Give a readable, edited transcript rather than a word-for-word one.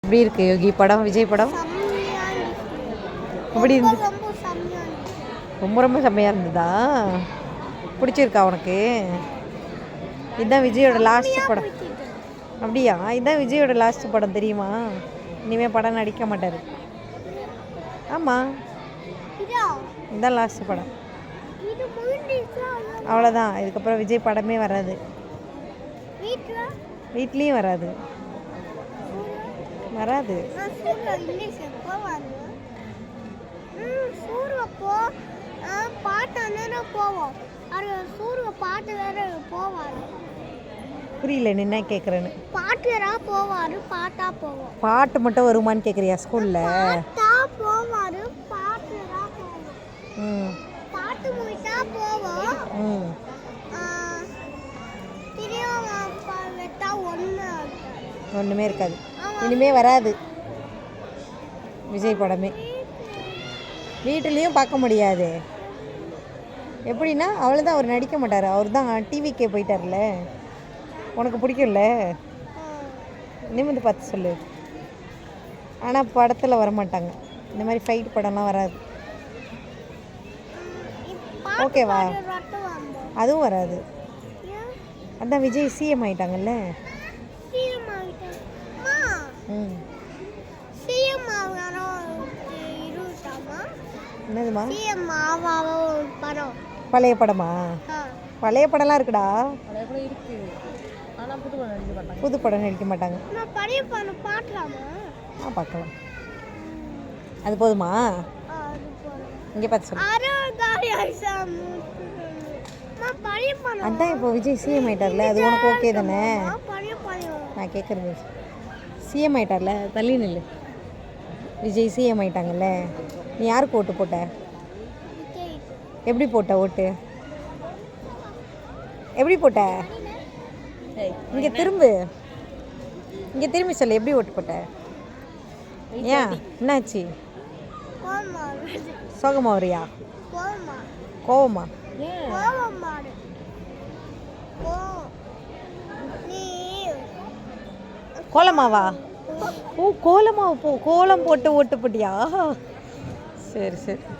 எப்படி இருக்கு யோகி படம், விஜய் படம் எப்படி இருந்து? ரொம்ப ரொம்ப செம்மையாக இருந்ததா? பிடிச்சிருக்கா உனக்கு? இதுதான் விஜயோட லாஸ்ட் படம். அப்படியா? இதுதான் விஜயோட லாஸ்ட் படம் தெரியுமா? இனிமேல் படம் நடிக்க மாட்டார். ஆமாம், இதுதான் லாஸ்ட் படம். அவ்வளோதான். இதுக்கப்புறம் விஜய் படமே வராது, வீட்லேயும் வராது. வராது. புரியல நீ என்ன கேட்குறேன்னு. பாட்டு மட்டும் வருமான்னு கேட்குறியா ஸ்கூலில்? ஒன்றுமே இருக்காது, இனிமே வராது விஜய் படமே. வீட்டிலையும் பார்க்க முடியாது. எப்படின்னா அவ்வளோதான், அவர் நடிக்க மாட்டார். அவர் தான் டிவிக்கே போயிட்டார்ல. உனக்கு பிடிக்கும்ல, நிமிர்ந்து பார்த்து சொல்லு. ஆனால் படத்தில் வரமாட்டாங்க, இந்த மாதிரி ஃபைட் படம்லாம் வராது. ஓகேவா? அதுவும் வராது. அதான் விஜய் சிஎம் ஆயிட்டாங்கல்ல. என்னதுமா? பழைய படமா? பழைய படம்லாம் இருக்குடா. புது படம் நடிக்க மாட்டாங்க. பார்க்கலாம். அது போதுமா? இங்கே பார்த்து சொல்லு. அதான் இப்போ விஜய் சிஎம் ஆயிட்டார்ல, அது உனக்கு ஓகே தானே? நான் கேட்குறது சிஎம் ஆயிட்டார்ல, தள்ளி நில்லு. விஜய் சிஎம் ஆயிட்டாங்கல்ல, நீ யாருக்கு ஓட்டு போட்ட? எப்படி போட்ட ஓட்டு? எப்படி போட்ட? இங்கே திரும்பு, இங்கே திரும்பி சொல்லு. எப்படி ஓட்டு போட்ட? ஏன் என்னாச்சு? சோகமா வரியா? கோவமா? கோலமாவா? ஓ கோலமாவு. கோலம் போட்டு ஓட்டு போட்டியா? சரி சரி.